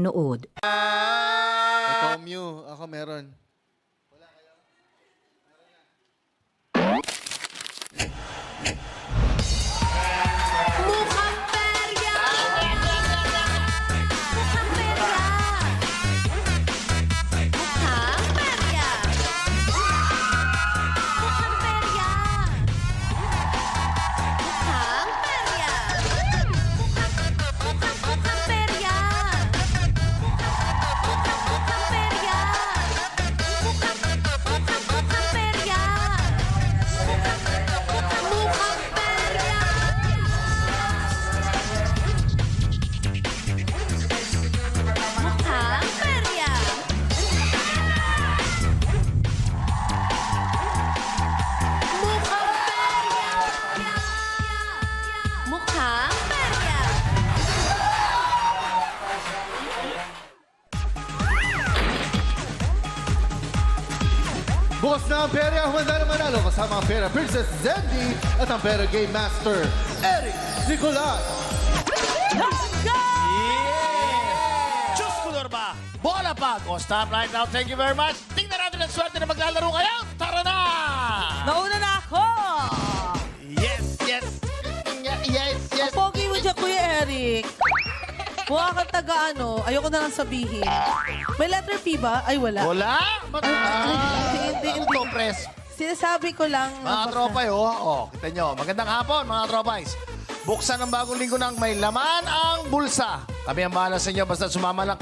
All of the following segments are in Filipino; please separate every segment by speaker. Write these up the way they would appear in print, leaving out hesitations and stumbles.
Speaker 1: panonood.
Speaker 2: Ikaw, Mew. Ako meron.
Speaker 3: Mukhang perya! Mukhang perya! Mukhang perya! Mukhang perya! Mukhang perya! Mukhang perya! Mukhang perya! Mukhang perya! Mukhang perya! Mukhang perya! Mukhang perya! Mukhang perya!
Speaker 2: Bukas na ang pera, humanda na manalo kasama ang pera Princess Zendy at ang pera Game Master Eric Nicolas.
Speaker 3: Let's go!
Speaker 4: Diyos ko, Norma! Bola pag! O, stop right now. Thank you very much. Tingnan natin ang swerte na maglalaro ngayon. Tara na!
Speaker 5: Nauna na ako!
Speaker 4: Yes, yes. Yes, yes.
Speaker 5: Ang pogi mo dyan, Kuya Eric. Mukha kang taga ano, ayoko na lang sabihin. May letter P ba? Ay, wala.
Speaker 4: Wala?
Speaker 5: Hindi.
Speaker 4: Ito, press.
Speaker 5: Sinasabi ko lang.
Speaker 4: Mga tropay, oh. Kita nyo. Magandang hapon, mga tropay. Buksan ang bagong linggo ng may laman ang bulsa. Kami ang bahala sa inyo. Basta sumama lang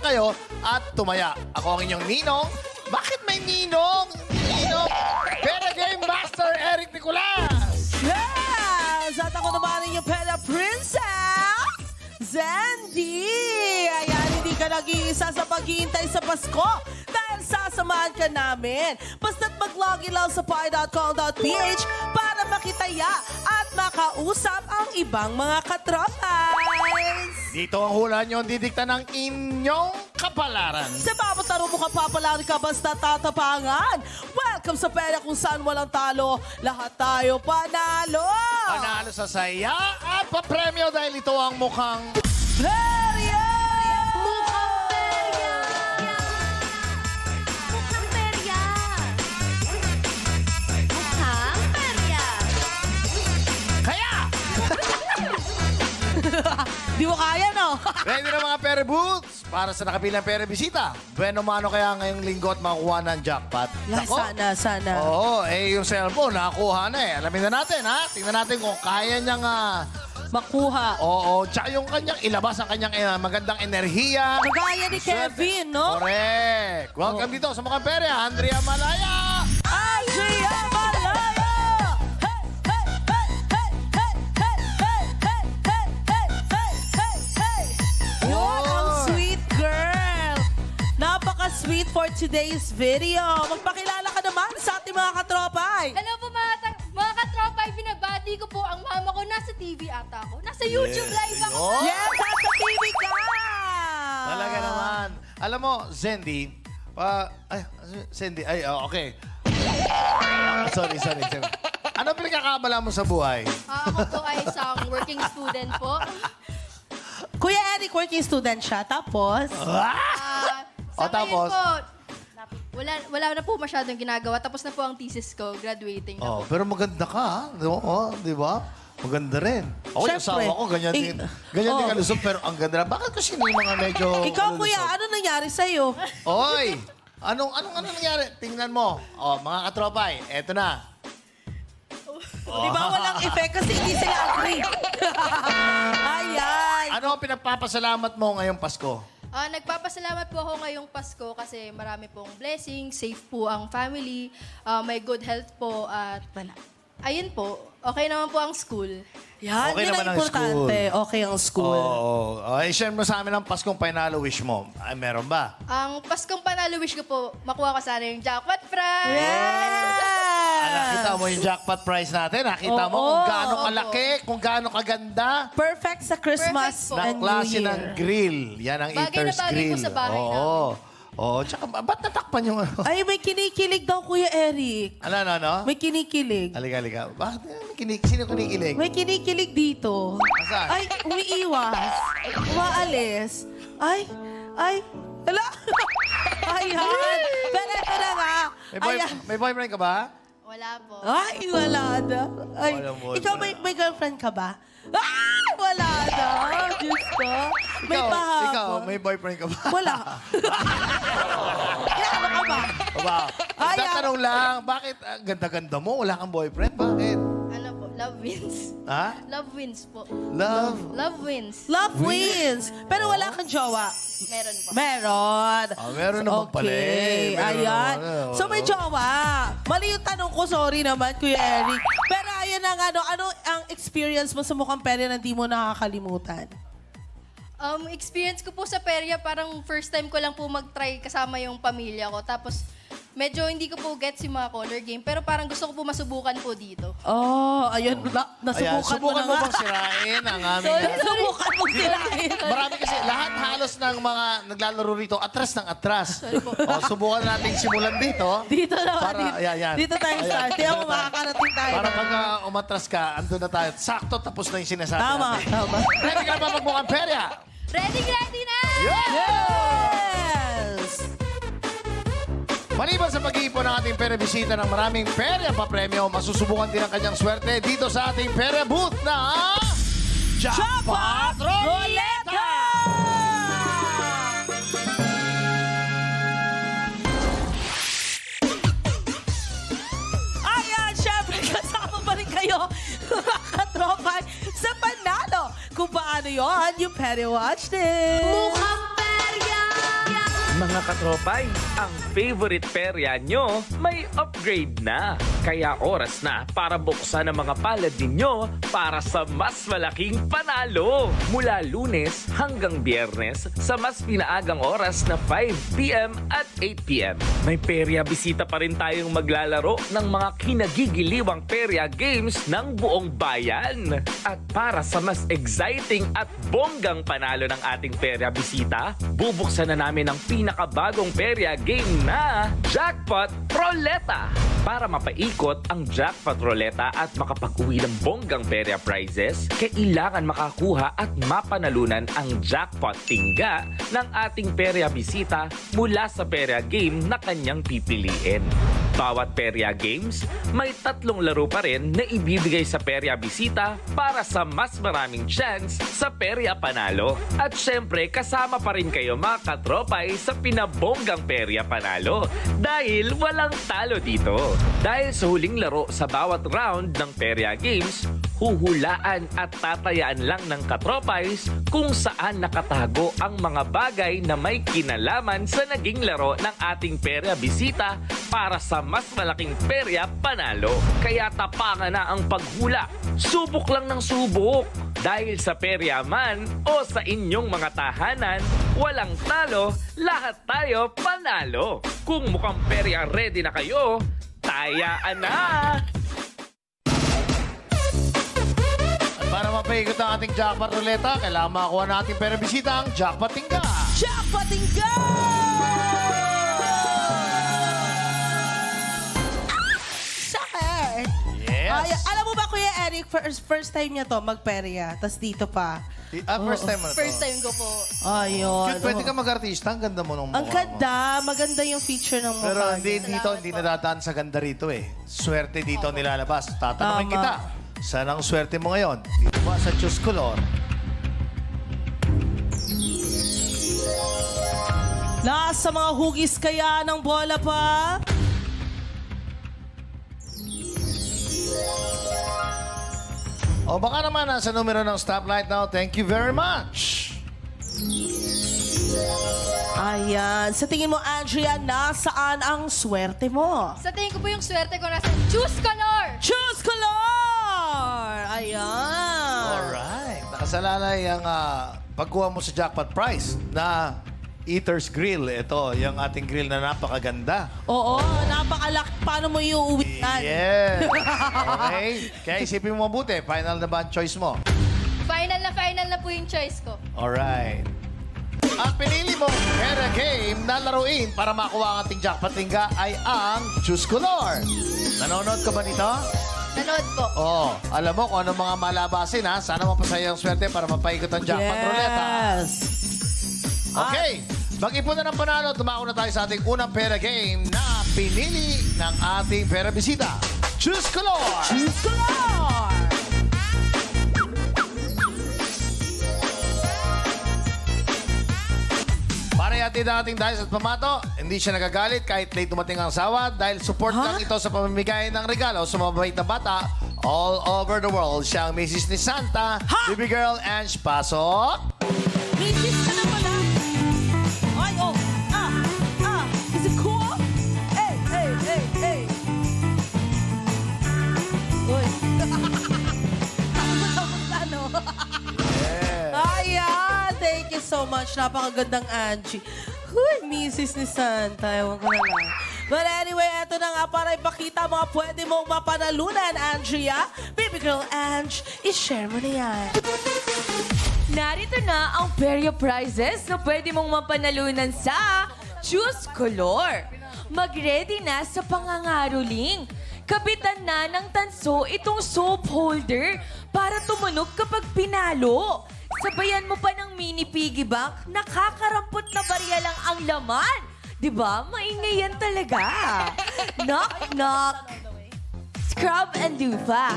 Speaker 4: kayo at tumaya. Ako ang inyong ninong. Bakit may ninong? Ninong. Pera Game Master Eric Nicolas.
Speaker 5: Yes! At ako naman ang inyong pera princess, Zendy! Ayan, hindi ka nag-iisa sa paghihintay sa Pasko dahil sasamahan ka namin. Basta't mag-login lang sa pi.com.ph para makitaya at makausap ang ibang mga katropas.
Speaker 4: Dito ang hula nyo didikta ng inyong kapalaran.
Speaker 5: Sa bawat taro mo kapapalari ka basta tatapangan. Welcome sa pera kung saan walang talo. Lahat tayo panalo!
Speaker 4: Panalo sa saya at papremyo dahil ito ang mukhang...
Speaker 5: Perya!
Speaker 3: Mukhang perya! Mukhang perya! Mukhang perya!
Speaker 4: Kaya!
Speaker 5: Di mo kaya, no?
Speaker 4: Ready na mga pere boots para sa nakapilang pere bisita. Bueno mano kaya ngayong linggo at makukuha ng jackpot. Nako.
Speaker 5: Sana.
Speaker 4: Oo, yung cellphone nakakuha na eh. Alamin na natin ha. Tingnan natin kung kaya niyang...
Speaker 5: Makuha.
Speaker 4: Oo, tsaka yung kanyang ilabas ang kanyang magandang enerhiya.
Speaker 5: Kagaya ni Kevin, no?
Speaker 4: Correct. Welcome dito sa mukhang pere, Andrea Malaya.
Speaker 5: Andrea Malaya! Hey, hey, hey, hey, hey, hey, hey, hey, hey, hey, hey, hey, hey. Yun, ang sweet girl. Napaka-sweet for today's video. Magpakilala ka naman sa ating mga katropay.
Speaker 3: Hello po mga katropa, binabati ko po ang mama ko. Nasa TV ata ako. Nasa YouTube live ako.
Speaker 4: Oh.
Speaker 5: Yes, nasa TV ka!
Speaker 4: Talaga naman. Alam mo, Zendy, okay. Sorry. Ano pinagkakabala mo sa buhay?
Speaker 3: Ako po ay isang working student po.
Speaker 5: Kuya Eric, working student siya. Tapos,
Speaker 3: Sa
Speaker 4: tapos?
Speaker 3: ngayon po, wala na po masyadong ginagawa. Tapos na po ang thesis ko. Graduating na po.
Speaker 4: Pero maganda ka, ha? Oo, di ba? Maganda rin. Ako, yung
Speaker 5: Syempre.
Speaker 4: asawa ko, ganyan din. Ganyan din kalusog, pero ang ganda. Bakit kasi yung mga medyo...
Speaker 5: ikaw
Speaker 4: kalulusog?
Speaker 5: kuya, ano nangyari sa'yo?
Speaker 4: Oy! Anong nangyari? Tingnan mo. Mga katropay, eto na.
Speaker 5: Di ba walang effect kasi hindi sila agree? Ayan.
Speaker 4: Ano ang pinagpapasalamat mo ngayong Pasko?
Speaker 3: Nagpapasalamat po ako ngayong Pasko kasi marami pong blessings, safe po ang family, may good health po at ayun po, okay naman po ang school.
Speaker 5: Yan,
Speaker 4: Okay
Speaker 5: yun
Speaker 4: naman
Speaker 5: ang
Speaker 4: ang
Speaker 5: importante. Okay ang school.
Speaker 4: Oo. share mo sa amin ang Paskong Panalo Wish mo. Ay, meron ba?
Speaker 3: Ang Paskong panalo wish ko po, makuha ko sana yung jackpot prize.
Speaker 4: Nakita mo yung jackpot prize natin. Nakita mo
Speaker 5: Oo.
Speaker 4: kung gaano kalaki, kung gaano kaganda.
Speaker 5: Perfect sa Christmas
Speaker 3: Perfect po.
Speaker 4: Na
Speaker 5: and New
Speaker 4: klase
Speaker 5: Year.
Speaker 4: ng grill. Yan ang
Speaker 3: Bagay na
Speaker 4: Eater's
Speaker 3: bagay po
Speaker 4: Grill.
Speaker 3: sa bahay
Speaker 4: Oo. Oh, tsaka ba't natakpan yung ano?
Speaker 5: Ay, may kinikilig daw, Kuya Eric.
Speaker 4: Ano?
Speaker 5: May kinikilig.
Speaker 4: Halika. Bakit sino kinikilig?
Speaker 5: May kinikilig dito.
Speaker 4: Saan?
Speaker 5: Ay, umiiwas. Umaalis. Ay. Hala. Ayan. Pero ito na nga. Ayan.
Speaker 4: May boyfriend ka ba?
Speaker 3: Wala po.
Speaker 5: Ay, wala na. Ay,
Speaker 4: Walang boyfriend.
Speaker 5: ikaw may girlfriend ka ba? Ay, wala na. Diyos ko. May pahapon.
Speaker 4: Ikaw, may boyfriend ka ba?
Speaker 5: Wala. Ano ka ba?
Speaker 4: Ba?
Speaker 5: Ay,
Speaker 4: Tatanong lang, bakit ganda-ganda mo? Wala kang boyfriend? Bakit?
Speaker 3: Ano po? Love wins.
Speaker 4: Ha?
Speaker 3: Love wins po.
Speaker 4: Love?
Speaker 3: Love wins.
Speaker 5: Love wins. Pero wala kang jowa.
Speaker 3: Meron po.
Speaker 5: Meron.
Speaker 4: Meron naman pala eh.
Speaker 5: Okay,
Speaker 4: Meron
Speaker 5: ayan.
Speaker 4: naman,
Speaker 5: So may jowa. Mali yung tanong ko, sorry naman, Kuya Eric. Pero ayun ang ano ang experience mo sa mukhang pera na di mo nakakalimutan?
Speaker 3: Experience ko po sa perya, parang first time ko lang po mag-try kasama yung pamilya ko. Tapos, medyo hindi ko po gets yung mga color game. Pero parang gusto ko po masubukan po dito.
Speaker 5: Oh, ayun.
Speaker 4: Ayan,
Speaker 5: Nasubukan mo
Speaker 4: subukan
Speaker 5: na
Speaker 4: mo
Speaker 5: nga.
Speaker 4: bang sirain ang aming...
Speaker 5: Subukan mo sirain.
Speaker 4: Marami kasi, lahat halos ng mga naglalaro rito, atras ng atras. Subukan natin simulan dito.
Speaker 5: Dito naman.
Speaker 4: Para, ayan.
Speaker 5: Dito tayo
Speaker 4: Ayan,
Speaker 5: start. Tiyan mo,
Speaker 4: dito tayo.
Speaker 5: makakarating tayo.
Speaker 4: Para pag umatras ka, andun na tayo. Sakto, tapos na yung sinasabi
Speaker 5: Tama,
Speaker 4: natin.
Speaker 5: tama.
Speaker 4: Ready ka na ba magmukhang perya?
Speaker 3: Ready na!
Speaker 5: Yes!
Speaker 4: Maliban sa pag-iipon ng ating pera bisita ng maraming perya pa-premyo, masusubukan din ang kanyang swerte dito sa ating pera booth na... Jackpot Roleta!
Speaker 5: Ayan, syempre, kasama pa rin kayo, mga katropa, sa panalo. Kung paano yun, you better watch this.
Speaker 3: Mukhang perya!
Speaker 1: Mga katropay, ang favorite perya nyo may upgrade na. Kaya oras na para buksan ang mga palad ninyo para sa mas malaking panalo. Mula Lunes hanggang Biyernes sa mas pinaagang oras na 5 p.m. at 8 p.m. May perya bisita pa rin tayong maglalaro ng mga kinagigiliwang perya games ng buong bayan. At para sa mas exciting at bonggang panalo ng ating perya bisita, bubuksan na namin ang pinakabagong perya game na Jackpot Roleta. Para mapaikot ang Jackpot Roleta at makapag-uwi ng bonggang perya prizes, kailangan makakuha at mapanalunan ang Jackpot Tingga ng ating perya bisita mula sa perya game na kanyang pipiliin. Bawat perya games, may 3 laro pa rin na ibibigay sa perya bisita para sa mas maraming chance sa perya panalo. At syempre, kasama pa rin kayo mga katropay sa pinabonggang perya panalo dahil walang talo dito. Dahil sa huling laro sa bawat round ng perya games, huhulaan at tatayaan lang ng katropays kung saan nakatago ang mga bagay na may kinalaman sa naging laro ng ating perya bisita para sa mas malaking perya panalo. Kaya tapangan na ang paghula. Subok lang ng subok. Dahil sa perya man o sa inyong mga tahanan, walang talo, lahat tayo panalo. Kung mukhang perya ready na kayo, tayaan na!
Speaker 4: Para mapaikot ang ating Jackpot Roleta, kailangan makakuha natin pera bisita ang Jackpot Tingga.
Speaker 5: Jackpot Tingga! Sakit!
Speaker 4: Yes.
Speaker 5: Ay, alam mo ba, Kuya Eric, first time niya to magperya, tas dito pa.
Speaker 4: First time mo na to.
Speaker 3: First time ko po.
Speaker 5: Ayun.
Speaker 4: Cute, pwede ka mag-artista. Ang ganda mo nung mukha
Speaker 5: Ang ganda. Maganda yung feature ng mukha
Speaker 4: Pero
Speaker 5: niya.
Speaker 4: hindi nadadaan sa ganda rito eh. Swerte dito nilalabas. Tatanungin
Speaker 5: Tama.
Speaker 4: kita, saan ang swerte mo ngayon? Dito ba sa Choose Color?
Speaker 5: Nasa mga hugis kaya ng bola pa?
Speaker 4: O baka naman nasa numero ng stoplight now. Thank you very much.
Speaker 5: Ayan. Sa tingin mo, Andrea, nasaan ang swerte mo?
Speaker 3: Sa tingin ko po yung swerte ko nasa Choose Color!
Speaker 5: Choose color! Ayan.
Speaker 4: Alright. Nakasalalay ang pagkuha mo sa jackpot prize na Eater's Grill. Ito, yung ating grill na napakaganda.
Speaker 5: Oo, napakalaki. Paano mo iuuwi yan?
Speaker 4: Yes. Okay. Kaya isipin mo mabuti. Final na ba ang choice mo?
Speaker 3: Final na po yung choice ko.
Speaker 4: Alright. Ang pinili mong pera game na laruin para makuha ang ating jackpot tingga ay ang Choose Color. Nanonood ka ba nito?
Speaker 3: Nanood po.
Speaker 4: Oo. Alam mo kung anong mga malabasin, ha? Sana mapasaya ang swerte para mapaikot ang jackpot ruleta.
Speaker 5: Yes.
Speaker 4: Okay. Mag-ipon na ng panalo, tumako na tayo sa ating unang pera game na pinili ng ating pera bisita. Choose Color!
Speaker 5: Choose color!
Speaker 4: Para yatid ang ating Dice at Pamato, hindi siya nagagalit kahit late dumating ang sawa dahil support lang ito sa pamimigay ng regalo sa mababait na bata all over the world. Siya ang Mrs. ni Santa, Baby Girl, Ange Pasok.
Speaker 5: Mrs. ka na pala. Ay, oh. Is it cool? Hey, hey, hey, hey. Uy. Ano? Ayan. Thank you so much. Napakagandang Angie. Huy, Mrs. ni Santa. Ewan ko na lang. But anyway, eto na nga para ipakita mga pwede mong mapanalunan, Andrea. Baby girl, Ange, i-share mo na yan.
Speaker 6: Narito na ang Peria Prizes na pwede mong mapanalunan sa Choose Color. Mag-ready na sa pangangaroling. Kapitan na ng tanso itong soap holder para tumunog kapag pinalo. Sabayan mo pa ng mini piggy bank, nakakarampot na barya lang ang laman. Diba? Maingay yan talaga. Knock, knock. Scrub and Lufa.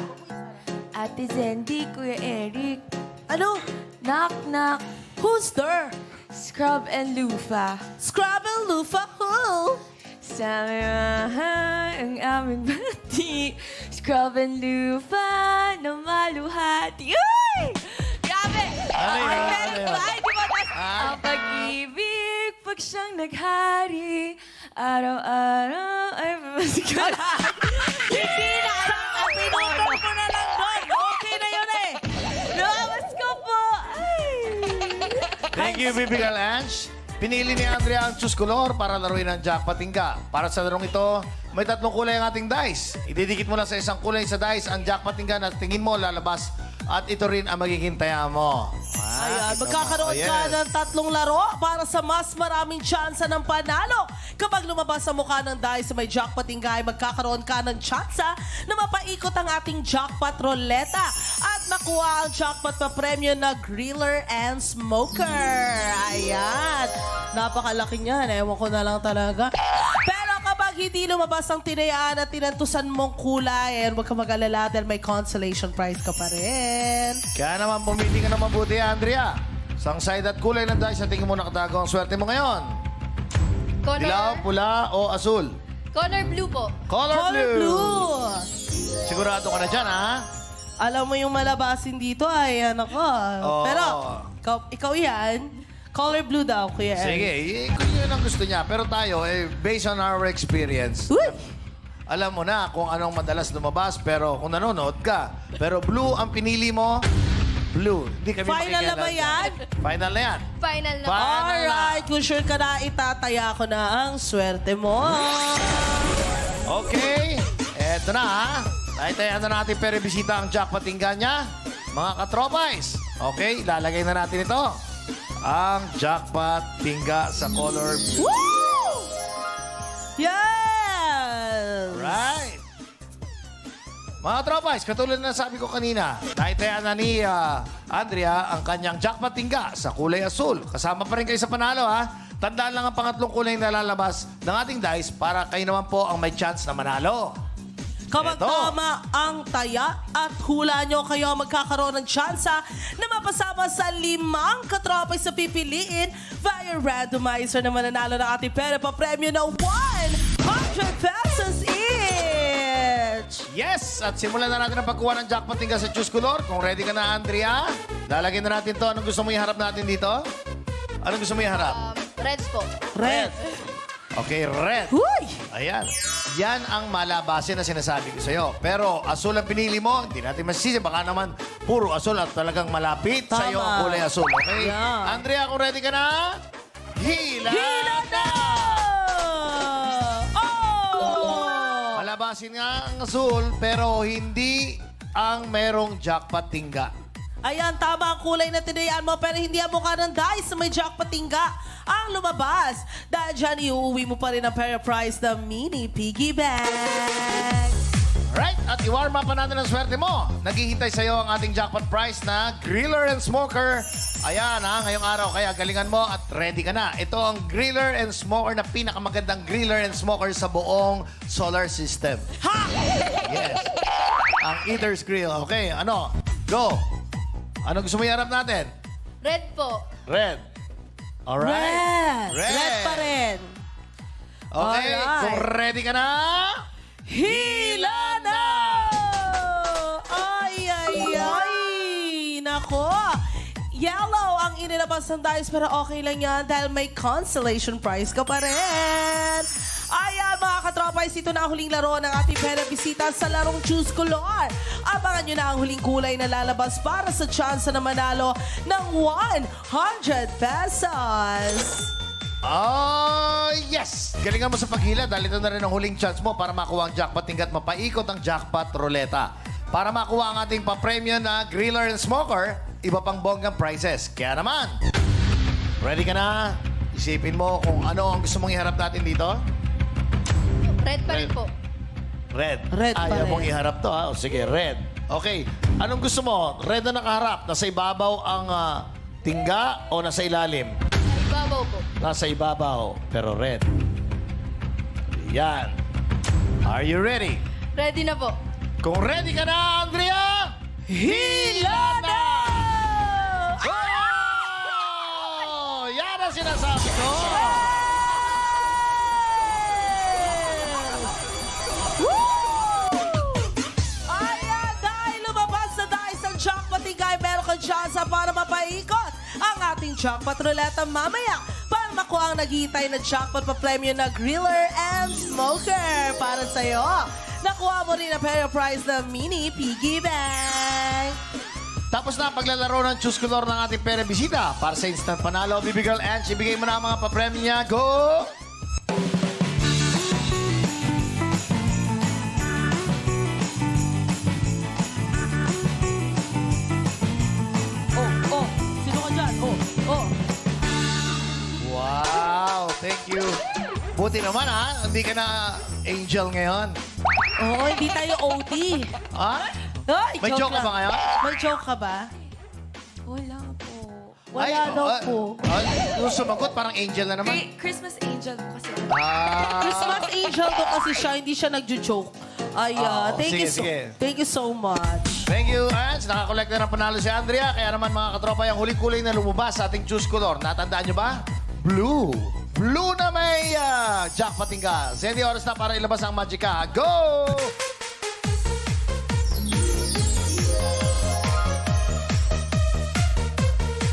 Speaker 6: Ate Zendy, Kuya Eric.
Speaker 5: Ano?
Speaker 6: Knock, knock.
Speaker 5: Who's there?
Speaker 6: Scrub and Lufa.
Speaker 5: Scrabble, Lufa, who?
Speaker 6: Sa ang aming bati. Scrub and Lufa na maluhati. Uy! Grabe!
Speaker 4: Ano yun?
Speaker 6: Ay,
Speaker 4: Ano yun?
Speaker 6: ay, di ba? Ang pag-ibig, pag siyang naghari, araw-araw ay mamasikalat. Hindi na!
Speaker 5: Pinutol mo na lang doon. Okay na yun eh.
Speaker 6: Nawas ko po! Ay!
Speaker 4: Thank you, Baby Girl, Ange. Pinili ni Andrea ang Choose Color para laruin ang jackpot tingga. Para sa larong ito, may 3 kulay ang ating dice. Ididikit mo lang sa isang kulay sa dice ang jackpot tingga na tingin mo lalabas at ito rin ang magiging taya mo.
Speaker 5: Ayan, magkakaroon
Speaker 4: yes.
Speaker 5: ka ng 3 laro para sa mas maraming tsansa ng panalo. Kapag lumabas sa mukha ng dice sa may jackpot tingay, magkakaroon ka ng tsansa na mapaikot ang ating jackpot roleta at makuha ang jackpot pa premyo na griller and smoker. Ayan, napakalaki niyan. Ewan ko na lang talaga. Pero kapag hindi lumabas ang tinayaan at tinantusan mong kulay, huwag ka mag-alala dahil may consolation prize ka pa rin.
Speaker 4: Kaya naman pumili ka na mabuti, Andrea. Sang side at kulay ng dice, sa tingin mo nakatago ang swerte mo ngayon. Dilaw, pula o asul?
Speaker 3: Color blue po.
Speaker 4: Color blue. Sigurado ka na dyan, ha?
Speaker 5: Alam mo yung malabasin dito ay ano ko.
Speaker 4: Oo.
Speaker 5: Pero ikaw yan. Color blue daw, Kuya Eric.
Speaker 4: Sige, kung yun ang gusto niya. Pero tayo, based on our experience,
Speaker 5: Uy!
Speaker 4: alam mo na kung anong madalas lumabas, pero kung nanonood ka. Pero blue ang pinili mo, blue. Hindi kami
Speaker 5: Final na ba yan?
Speaker 4: Final na yan.
Speaker 3: Final na po.
Speaker 5: Alright, kung sure ka na, itataya ko na ang swerte mo.
Speaker 4: Okay, eto na ha. Tayo na natin pero bisita ang jackpot tingga niya. Mga katropais. Okay, ilalagay na natin ito. Ang jackpot tingga sa color blue.
Speaker 5: Woo! Yes!
Speaker 4: Right. Mga tropais, katulad na sabi ko kanina, naitayan na ni Andrea ang kanyang jackpot tingga sa kulay asul. Kasama pa rin kayo sa panalo, ha? Tandaan lang ang pangatlong kulay na lalabas ng ating dice para kayo naman po ang may chance na manalo.
Speaker 5: Kapag
Speaker 4: Eto.
Speaker 5: tama ang taya at hula nyo, kayo magkakaroon ng tsansa na mapasama sa 5 katropay sa pipiliin via randomizer na mananalo ng ating pera pa premyo na 100 pesos each.
Speaker 4: Yes! At simulan na natin ang pagkuha ng jackpot tingga sa Choose Color. Kung ready ka na, Andrea, lalagyan na natin to. Anong gusto mo iharap natin dito? Anong gusto mo iharap?
Speaker 3: Reds po.
Speaker 5: Red.
Speaker 4: Okay, red.
Speaker 5: Huy!
Speaker 4: Ayan. Yan ang malabasin na sinasabi ko sa'yo. Pero asul ang pinili mo, hindi natin masisisi. Baka naman puro asul at talagang malapit
Speaker 5: Tama.
Speaker 4: sa'yo ang kulay asul. Okay?
Speaker 5: Yeah.
Speaker 4: Andrea, kung ready ka na, hila
Speaker 5: Hila na! Oh!
Speaker 4: Malabasin nga ang asul, pero hindi ang merong jackpot tingga.
Speaker 5: Ayan, tama ang kulay na tinayaan mo pero hindi ang mukha ng dice na may jackpot tingga ang lumabas. Dahil dyan, iuwi mo pa rin ang pair of prize na mini piggy bank.
Speaker 4: Alright, at i-warm up pa natin ang swerte mo. Naghihintay sa'yo ang ating jackpot prize na Griller and Smoker. Ayan ha, ngayong araw, kaya galingan mo at ready ka na. Ito ang Griller and Smoker na pinakamagandang Griller and Smoker sa buong solar system.
Speaker 5: Ha!
Speaker 4: Yes. Ang Eater's Grill. Okay, ano? Go! Ano gusto mo iharap natin?
Speaker 3: Red po.
Speaker 4: Red. Alright.
Speaker 5: Red pa rin.
Speaker 4: Okay,
Speaker 5: Alright.
Speaker 4: kung ready ka na...
Speaker 5: Hila na! Ay, ay, ay! Nako! Yellow ang inilabas ng dice pero okay lang yan dahil may consolation prize ka pa rin. Ayan mga katropais, ito na ang huling laro ng ating pera bisita sa larong Choose Color. Abangan nyo na ang huling kulay na lalabas para sa chance na manalo ng 100 pesos.
Speaker 4: Oh, yes! Galingan mo sa paghila dahil ito na rin ang huling chance mo para makuha ang jackpot hinggat mapaikot ang jackpot ruleta. Para makuha ang ating papremyo na Griller and Smoker, iba pang bonggang prizes. Kaya naman, ready ka na? Isipin mo kung ano ang gusto mong iharap natin dito?
Speaker 3: Red pa rin po.
Speaker 4: Red.
Speaker 5: Red pa
Speaker 4: Ayaw
Speaker 5: rin.
Speaker 4: mong iharap to, ha? O sige, red. Okay. Anong gusto mo? Red na nakaharap. Nasa ibabaw ang tingga o nasa ilalim?
Speaker 3: Ibabaw po.
Speaker 4: Nasa ibabaw, pero red. Yan. Are you ready?
Speaker 3: Ready na po.
Speaker 4: Kung ready ka na, Andrea!
Speaker 5: Hila na!
Speaker 4: Oh! Yan ang sinasabi ko!
Speaker 5: Ayan, dahil lumabas na dahil sa jackpot tingay, meron kang chance para mapaikot ang ating jackpot ruleta mamaya para makuha ang naghihintay na jackpot pa premyo na Griller and Smoker para sa'yo. Nakuha mo rin ang pair of prize na mini piggy bank.
Speaker 4: Tapos na ang paglalaro ng Choose Color ng ating pera bisita. Para sa instant panalo, Baby Girl Ange, ibigay mo na ang mga papremyo niya. Go!
Speaker 5: Oh, sino ka dyan? Oh.
Speaker 4: Wow, thank you. Buti naman ha, hindi ka na angel ngayon.
Speaker 5: Oo, hindi tayo OT.
Speaker 4: Ha?
Speaker 5: Ay,
Speaker 4: May joke ka
Speaker 5: lang.
Speaker 4: ba ngayon?
Speaker 5: May joke ka ba?
Speaker 6: Wala po.
Speaker 5: Wala daw po.
Speaker 4: Yung sumagot, parang angel na naman.
Speaker 6: Christmas angel po kasi.
Speaker 5: Christmas angel ko kasi siya, hindi siya nagjo-joke. Ay, thank
Speaker 4: sige,
Speaker 5: you so,
Speaker 4: sige.
Speaker 5: thank you so much.
Speaker 4: Thank you, Ange. Nakakolekt na ng panalo si Andrea. Kaya naman mga katropa, yung huling kulay na lumabas sa ating Choose Color. Natandaan nyo ba? Blue. Blue na may jackpoting ka. Sandy, oras na para ilabas ang magic ka. Go!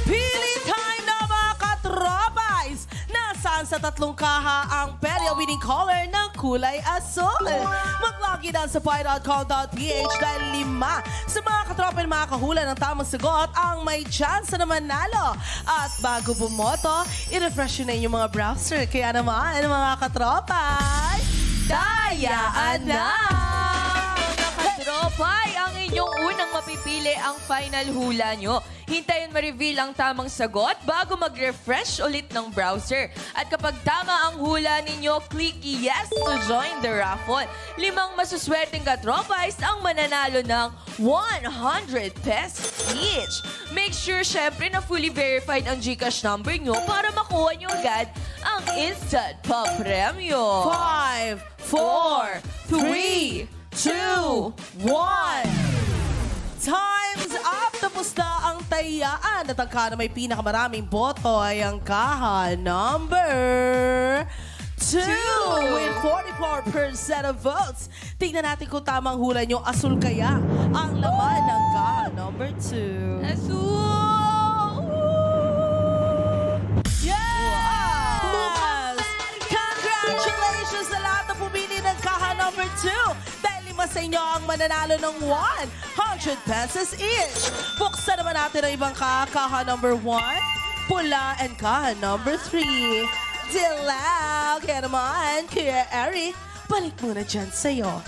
Speaker 5: Pili time na mga katropais! Nasaan sa tatlong kaha ang perya winning color ng kulay asul? Mag-login na sa pi.com.ph dahil 5 sa mga katropa na makakahula ng tamang sagot ang may chance na manalo. At bago bumoto, i-refresh nyo na yung mga browser. Kaya naman, mga katropay, dayaan na!
Speaker 6: Tropay, ang inyong unang mapipili ang final hula nyo. Hintayin ma-reveal ang tamang sagot bago mag-refresh ulit ng browser. At kapag tama ang hula ninyo, click yes to join the raffle. 5 masuswerteng katropais ang mananalo ng 100 pesos each. Make sure syempre na fully verified ang GCash number nyo para makuha nyo agad ang instant pa-premyo.
Speaker 5: 5, 4, 3, 2, 1. Time's up! Tapos na ang tayaan. At ang kaha na may pinakamaraming boto ay ang kaha number 2 with 44% of votes. Tingnan natin kung tamang hula nyo. Asul kaya ang laman ng kaha number 2.
Speaker 6: Asul!
Speaker 5: Yes! Congratulations sa lahat na pumili ng kaha number 2. Dahil 5 sa inyo ang mananalo ng 100 pesos each. Buksan naman natin ang ibang kaha number 1, pula, and kaha number 3. Dilaw! Kaya naman, Kuya Eric, balik muna dyan sa'yo.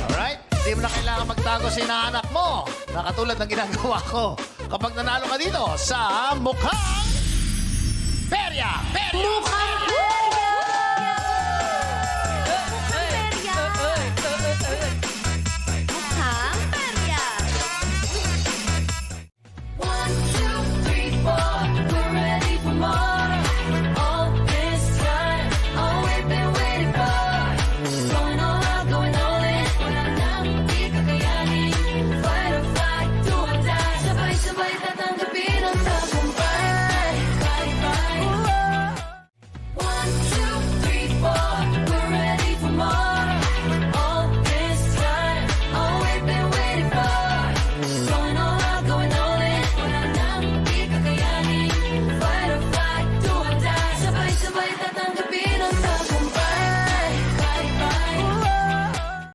Speaker 4: Alright. Hindi mo na kailangan magtago sa inaanak mo na katulad ng ginagawa ko kapag nanalo ka dito sa Mukhang Perya!